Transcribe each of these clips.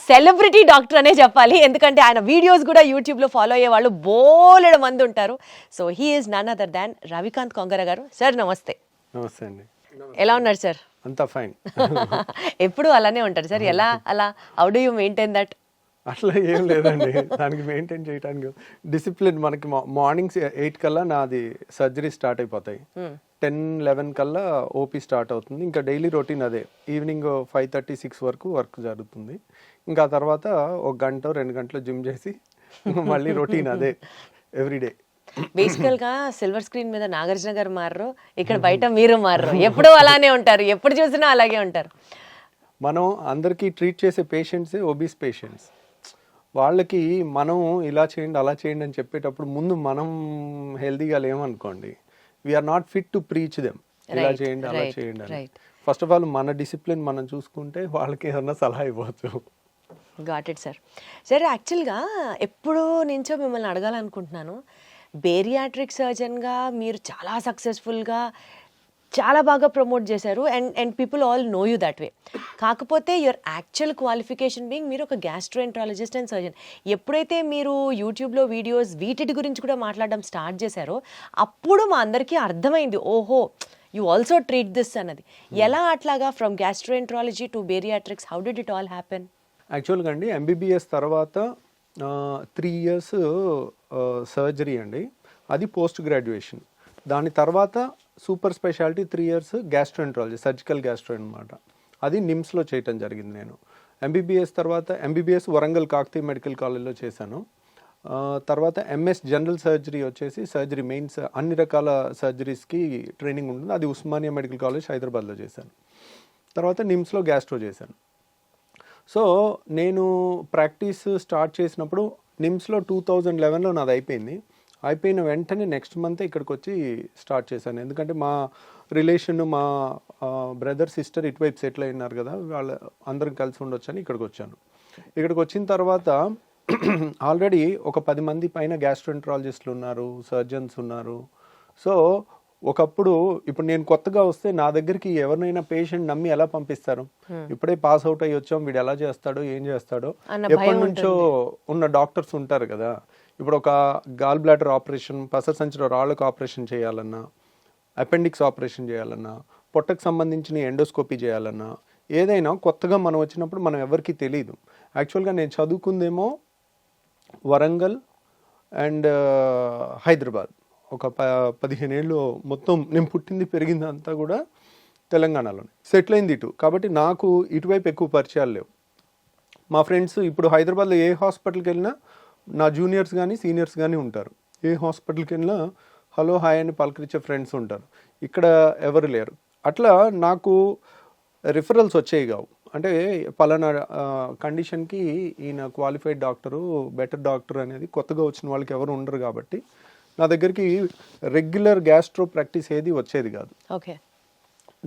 Celebrity doctor అనే చెప్పాలి, ఎందుకంటే ఆయన వీడియోస్ కూడా యూట్యూబ్లో ఫాలో అయ్యే వాళ్ళు బోలెడు మంది ఉంటారు. So he is none other than Ravikanth Kongara గారు. సార్ నమస్తే. నమస్తే అండి. ఎలా ఉన్నారు సార్? అంతా ఫైన్. ఎప్పుడు అలానే ఉంటారు సార్? ఎలా అలా how do you maintain that? అట్లా ఏం లేదండి, దానికి మెయింటైన్ చేయడానికి డిసిప్లిన్. మనకి మార్నింగ్ 8 కల్లా నాది సర్జరీ స్టార్ట్ అయిపోతాయి, 10-11 కల్లా ఓపీ స్టార్ట్ అవుతుంది. ఇంకా డైలీ రొటీన్ అదే. ఈవినింగ్ 5:30-6 వరకు వర్క్ జరుగుతుంది. ఇంకా ఆ తర్వాత 1 గంట 2 గంటలు జిమ్ చేసి మళ్ళీ రొటీన్ అదే ఎవ్రీడే. బేసికల్ గా సిల్వర్ స్క్రీన్ మీద నాగార్జున గారు మారరు, ఇక్కడ బయట మీరు మారరు, ఎప్పుడూ అలానే ఉంటారు, ఎప్పుడు చూసినా అలాగే ఉంటారు. మనం అందరికీ ట్రీట్ చేసే పేషెంట్సే ఒబీస్ పేషెంట్స్. వాళ్ళకి మనం ఇలా చేయండి అలా చేయండి అని చెప్పేటప్పుడు ముందు మనం హెల్తీగా లేమనుకోండి, we are not fit to preach them ఇలా చేయండి అలా చేయండి అని. ఫస్ట్ ఆఫ్ ఆల్ మన డిసిప్లిన్ మనం చూసుకుంటే వాళ్ళకి ఏమన్నా సలహా ఇవ్వచ్చు. Got it sir. సరే, యాక్చువల్గా ఎప్పుడూ నుంచో మిమ్మల్ని అడగాలనుకుంటున్నాను. బేరియాట్రిక్ సర్జన్గా మీరు చాలా సక్సెస్ఫుల్గా చాలా బాగా ప్రమోట్ చేశారు, and people all know you that way. కాకపోతే యువర్ యాక్చువల్ క్వాలిఫికేషన్ బీయింగ్ మీరు ఒక గ్యాస్ట్రోఎంట్రాలజిస్ట్ అండ్ సర్జన్. ఎప్పుడైతే మీరు యూట్యూబ్లో వీడియోస్ వీటి గురించి కూడా మాట్లాడడం స్టార్ట్ చేశారో అప్పుడు మా అందరికీ అర్థమైంది, ఓహో యూ ఆల్సో ట్రీట్ దిస్ అన్నది. ఎలా అట్లాగా from gastroenterology to bariatrics, how did it all happen? యాక్చువల్గా అండి, ఎంబీబీఎస్ తర్వాత 3 years సర్జరీ అండి, అది పోస్ట్ గ్రాడ్యుయేషన్. దాని తర్వాత super speciality 3 years gastroenterology, surgical gastro అనమాట. అది నిమ్స్లో చేయటం జరిగింది. నేను ఎంబీబీఎస్ తర్వాత ఎంబీబీఎస్ వరంగల్ కాకతీయ మెడికల్ కాలేజ్లో చేశాను. తర్వాత ఎంఎస్ జనరల్ సర్జరీ వచ్చేసి సర్జరీ మెయిన్స్ అన్ని రకాల సర్జరీస్కి ట్రైనింగ్ ఉంటుంది, అది ఉస్మానియా మెడికల్ కాలేజ్ హైదరాబాద్లో చేశాను. తర్వాత నిమ్స్లో గ్యాస్ట్రో చేశాను. సో నేను ప్రాక్టీస్ స్టార్ట్ చేసినప్పుడు నిమ్స్లో 2011లో నాది అయిపోయింది. అయిపోయిన వెంటనే నెక్స్ట్ మంత్ ఇక్కడికి వచ్చి స్టార్ట్ చేశాను. ఎందుకంటే మా రిలేషన్, మా బ్రదర్ సిస్టర్ ఇటువైపు సెటిల్ అయినారు కదా, వాళ్ళ అందరం కలిసి ఉండొచ్చని ఇక్కడికి వచ్చాను. ఇక్కడికి వచ్చిన తర్వాత ఆల్రెడీ ఒక 10 మంది పైన గ్యాస్ట్రోఎంట్రాలజిస్టులు ఉన్నారు, సర్జన్స్ ఉన్నారు. సో ఒకప్పుడు ఇప్పుడు నేను కొత్తగా వస్తే నా దగ్గరికి ఎవరినైనా పేషెంట్ నమ్మి ఎలా పంపిస్తారు? ఇప్పుడే పాస్ అవుట్ అయ్యి వచ్చాం, వీడు ఎలా చేస్తాడో ఏం చేస్తాడో, ఎప్పటి నుంచో ఉన్న డాక్టర్స్ ఉంటారు కదా. ఇప్పుడు ఒక గాల్ బ్లాడర్ ఆపరేషన్, పసర సంచిలో రాళ్ళకు ఆపరేషన్ చేయాలన్నా, అపెండిక్స్ ఆపరేషన్ చేయాలన్నా, పొట్టకు సంబంధించిన ఎండోస్కోపీ చేయాలన్నా, ఏదైనా కొత్తగా మనం వచ్చినప్పుడు మనం ఎవరికి తెలియదు. యాక్చువల్గా నేను చదువుకుందేమో వరంగల్ అండ్ హైదరాబాద్. ఒక 15 ఏళ్ళు మొత్తం నేను పుట్టింది పెరిగింది అంతా కూడా తెలంగాణలోనే, సెటిల్ అయింది ఇటు. కాబట్టి నాకు ఇటువైపు ఎక్కువ పరిచయాలు లేవు. మా ఫ్రెండ్స్ ఇప్పుడు హైదరాబాద్లో ఏ హాస్పిటల్కి వెళ్ళినా నా జూనియర్స్ కానీ సీనియర్స్ కానీ ఉంటారు. ఏ హాస్పిటల్కి వెళ్ళినా హలో హాయ్ అని పలకరించే ఫ్రెండ్స్ ఉంటారు. ఇక్కడ ఎవరు లేరు. అట్లా నాకు రిఫరల్స్ వచ్చేవి కావు. అంటే పలానా కండిషన్కి ఈయన క్వాలిఫైడ్ డాక్టరు, బెటర్ డాక్టర్ అనేది కొత్తగా వచ్చిన వాళ్ళకి ఎవరు ఉండరు. కాబట్టి నా దగ్గరికి రెగ్యులర్ గ్యాస్ట్రో ప్రాక్టీస్ ఏది వచ్చేది కాదు. ఓకే.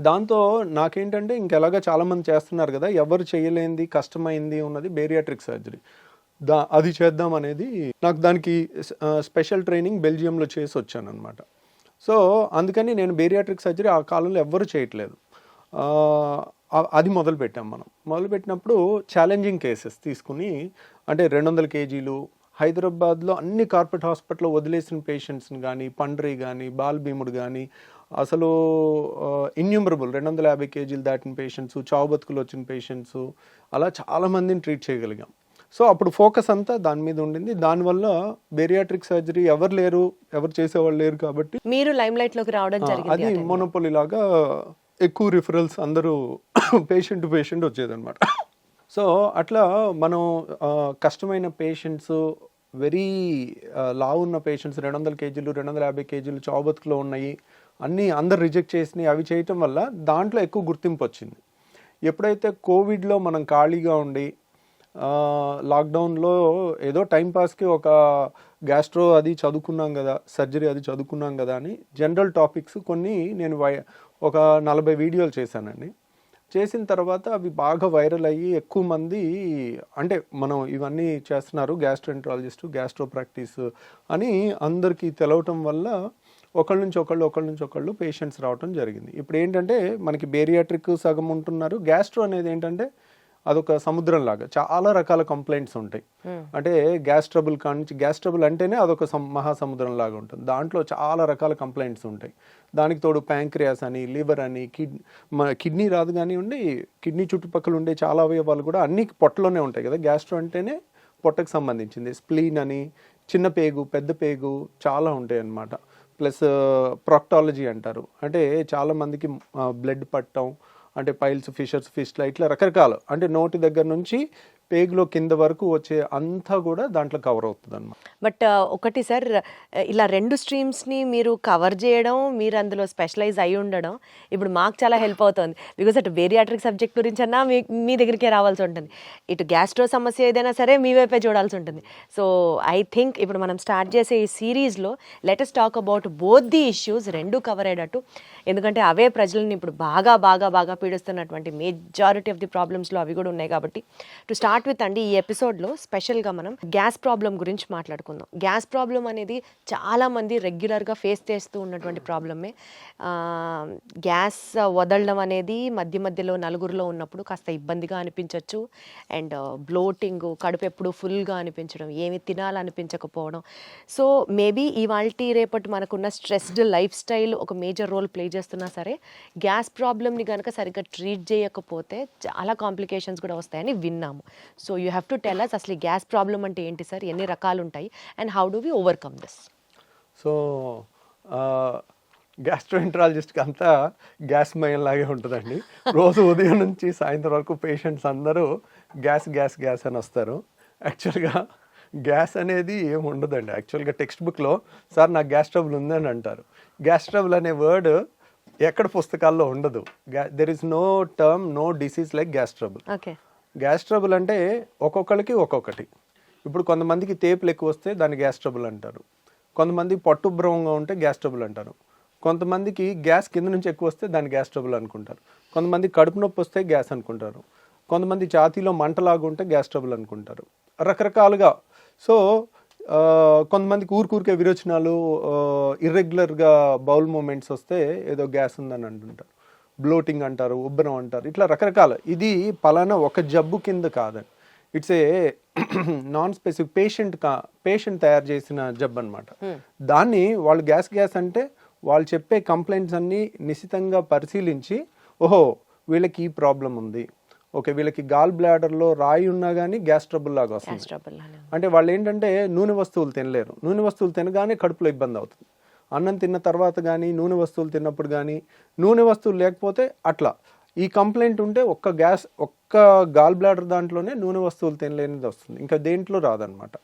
దాంతో నాకేంటంటే ఇంకెలాగా చాలామంది చేస్తున్నారు కదా, ఎవరు చేయలేంది కష్టమైంది ఉన్నది బేరియాట్రిక్ సర్జరీ, అది చేద్దాం అనేది నాకు. దానికి స్పెషల్ ట్రైనింగ్ బెల్జియంలో చేసి వచ్చాను అనమాట. సో అందుకని నేను బేరియాట్రిక్ సర్జరీ ఆ కాలంలో ఎవ్వరూ చేయట్లేదు. అది మొదలుపెట్టాం. మనం మొదలుపెట్టినప్పుడు ఛాలెంజింగ్ కేసెస్ తీసుకుని, అంటే 200 kgs హైదరాబాద్లో అన్ని కార్పొరేట్ హాస్పిటల్లో వదిలేసిన పేషెంట్స్ని కానీ, పండ్రి కానీ, బాల్భీముడు కానీ, అసలు ఇన్యూమరబుల్ 250 kgs దాటిన పేషెంట్స్, చావు బతుకులు వచ్చిన పేషెంట్స్, అలా చాలామందిని ట్రీట్ చేయగలిగాం. సో అప్పుడు ఫోకస్ అంతా దాని మీద ఉండింది. దానివల్ల బేరియాట్రిక్ సర్జరీ ఎవరు లేరు, ఎవరు చేసేవాళ్ళు లేరు, కాబట్టి మీరు లైమ్ లైట్లోకి రావడం జరిగింది. అది మోనోపోలీ లాగా ఎక్కువ రిఫరల్స్ అందరూ పేషెంట్ టు పేషెంట్ వచ్చేదన్నమాట. సో అట్లా మనం కష్టమైన పేషెంట్స్, వెరీ లావు ఉన్న పేషెంట్స్, 200 kgs 250 kgs చావు బతుకులో ఉన్నాయి, అన్నీ అందరు రిజెక్ట్ చేసినాయి. అవి చేయటం వల్ల దాంట్లో ఎక్కువ గుర్తింపు వచ్చింది. ఎప్పుడైతే కోవిడ్లో మనం ఖాళీగా ఉండి లాక్డౌన్లో ఏదో టైంపాస్కి ఒక గ్యాస్ట్రో అది చదువుకున్నాం కదా, సర్జరీ అది చదువుకున్నాం కదా అని జనరల్ టాపిక్స్ కొన్ని నేను ఒక 40 వీడియోలు చేశానండి. చేసిన తర్వాత అవి బాగా వైరల్ అయ్యి ఎక్కువ మంది, అంటే మనం ఇవన్నీ చేస్తున్నారు గ్యాస్ట్రోఎంట్రాలజిస్ట్, గ్యాస్ట్రో ప్రాక్టీస్ అని అందరికీ తెలవటం వల్ల ఒకళ్ళ నుంచి ఒకళ్ళు పేషెంట్స్ రావటం జరిగింది. ఇప్పుడు ఏంటంటే మనకి బేరియాట్రిక్ సగం ఉంటున్నారు. గ్యాస్ట్రో అనేది ఏంటంటే అదొక సముద్రం లాగా చాలా రకాల కంప్లైంట్స్ ఉంటాయి. అంటే గ్యాస్ ట్రబుల్ కానించి, గ్యాస్ ట్రబుల్ అంటేనే అదొక మహాసముద్రం లాగా ఉంటుంది. దాంట్లో చాలా రకాల కంప్లైంట్స్ ఉంటాయి. దానికి తోడు ప్యాంక్రియాస్ అని, లివర్ అని, కిడ్నీ రాదు కానివ్వండి, కిడ్నీ చుట్టుపక్కల ఉండే చాలా అవయవాలు కూడా అన్ని పొట్టలోనే ఉంటాయి కదా. గ్యాస్ట్రో అంటేనే పొట్టకు సంబంధించింది. స్ప్లీన్ అని, చిన్న పేగు, పెద్ద పేగు చాలా ఉంటాయి అన్నమాట. ప్లస్ ప్రాక్టాలజీ అంటారు, అంటే చాలా మందికి బ్లడ్ పట్టడం, అంటే పైల్స్, ఫిషర్స్, ఫిస్ట్లా, ఇట్లా రకరకాలు, అంటే నోటి దగ్గర నుంచి పేగులో కింద వరకు వచ్చే అంతా కూడా దాంట్లో కవర్ అవుతుంది అన్నమాట. బట్ ఒకటి సార్, ఇలా 2 స్ట్రీమ్స్ని మీరు కవర్ చేయడం, మీరు అందులో స్పెషలైజ్ అయి ఉండడం ఇప్పుడు మాకు చాలా హెల్ప్ అవుతుంది. బికాస్ అటు బేరియాట్రిక్ సబ్జెక్ట్ గురించి అన్నా మీ దగ్గరికే రావాల్సి ఉంటుంది, ఇటు గ్యాస్ట్రో సమస్య ఏదైనా సరే మీ వైపే చూడాల్సి ఉంటుంది. సో ఐ థింక్ ఇప్పుడు మనం స్టార్ట్ చేసే ఈ సిరీస్లో let's talk about both the issues, 2 cover అయ్యేటట్టు. ఎందుకంటే అవే ప్రజలను ఇప్పుడు బాగా బాగా బాగా పీడిస్తున్నటువంటి మెజారిటీ ఆఫ్ ది ప్రాబ్లమ్స్లో అవి కూడా ఉన్నాయి. కాబట్టి టు స్టార్ట్ విత్ అండి, ఈ ఎపిసోడ్లో స్పెషల్గా మనం గ్యాస్ ప్రాబ్లం గురించి మాట్లాడుకుందాం. గ్యాస్ ప్రాబ్లం అనేది చాలామంది రెగ్యులర్గా ఫేస్ చేస్తూ ఉన్నటువంటి ప్రాబ్లమే. గ్యాస్ వదలడం అనేది మధ్య మధ్యలో నలుగురిలో ఉన్నప్పుడు కాస్త ఇబ్బందిగా అనిపించవచ్చు. అండ్ బ్లోటింగ్, కడుపు ఎప్పుడు ఫుల్గా అనిపించడం, ఏమి తినాలనిపించకపోవడం. సో మేబీ ఇవాల్టి రేపటి మనకున్న స్ట్రెస్డ్ లైఫ్ స్టైల్ ఒక మేజర్ రోల్ ప్లే చేస్తున్నా సరే, గ్యాస్ ప్రాబ్లమ్ని కనుక సరిగ్గా ట్రీట్ చేయకపోతే చాలా కాంప్లికేషన్స్ కూడా వస్తాయని విన్నాము. So you have to tell us అసలు గ్యాస్ ప్రాబ్లం అంటే ఏంటి సార్, ఎన్ని రకాలు ఉంటాయి, and how do we overcome this? So గ్యాస్ట్రోఎంట్రాలజిస్ట్కి అంతా గ్యాస్ మయం లాగే ఉంటుందండి. రోజు ఉదయం నుంచి సాయంత్రం వరకు పేషెంట్స్ అందరూ గ్యాస్ గ్యాస్ గ్యాస్ అని వస్తారు. యాక్చువల్గా గ్యాస్ అనేది ఏమి ఉండదండి. యాక్చువల్గా టెక్స్ట్ బుక్లో సార్ నాకు గ్యాస్ ట్రబుల్ ఉందని అంటారు. గ్యాస్ ట్రబుల్ అనే వర్డ్ ఎక్కడ పుస్తకాల్లో ఉండదు. There is no term, no disease like gas trouble. Okay, gas trouble అంటే ఒక్కొక్కరికి ఒక్కొక్కటి. ఇప్పుడు కొంతమందికి తేపులు ఎక్కువ వస్తే దాన్ని గ్యాస్ ట్రబుల్ అంటారు. కొంతమంది పట్టుభ్రమంగా ఉంటే గ్యాస్ ట్రబుల్ అంటారు. కొంతమందికి గ్యాస్ కింద నుంచి ఎక్కువ వస్తే దాన్ని గ్యాస్ ట్రబుల్ అనుకుంటారు. కొంతమంది కడుపు నొప్పి వస్తే గ్యాస్ అనుకుంటారు. కొంతమంది ఛాతీలో మంటలాగా ఉంటే గ్యాస్ ట్రబుల్ అనుకుంటారు. రకరకాలుగా. సో కొంతమందికి ఊరికే విరోచనాలు, ఇర్రెగ్యులర్గా బౌల్ మూమెంట్స్ వస్తే ఏదో గ్యాస్ ఉందని అంటుంటారు. బ్లోటింగ్ అంటారు, ఉబ్బరం అంటారు, ఇట్లా రకరకాల. ఇది పలానా ఒక జబ్బు కింద కాదండి. It's a non specific patient తయారు చేసిన జబ్బు అనమాట. దాన్ని వాళ్ళు గ్యాస్ అంటే వాళ్ళు చెప్పే కంప్లైంట్స్ అన్నీ నిశితంగా పరిశీలించి, ఓహో వీళ్ళకి ఈ ప్రాబ్లం ఉంది, ఓకే వీళ్ళకి గాల్ బ్లాడర్లో రాయి ఉన్నా కానీ గ్యాస్ ట్రబుల్ లాగా వస్తుంది. అంటే వాళ్ళు ఏంటంటే నూనె వస్తువులు తినలేరు. నూనె వస్తువులు తినగానే కడుపులో ఇబ్బంది అవుతుంది. అన్నం తిన్న తర్వాత కానీ, నూనె వస్తువులు తిన్నప్పుడు కానీ, నూనె వస్తువులు లేకపోతే అట్లా. ఈ కంప్లైంట్ ఉంటే ఒక్క గాల్ బ్లాడర్ దాంట్లోనే నూనె వస్తువులు తినలేనిది వస్తుంది, ఇంకా దేంట్లో రాదనమాట.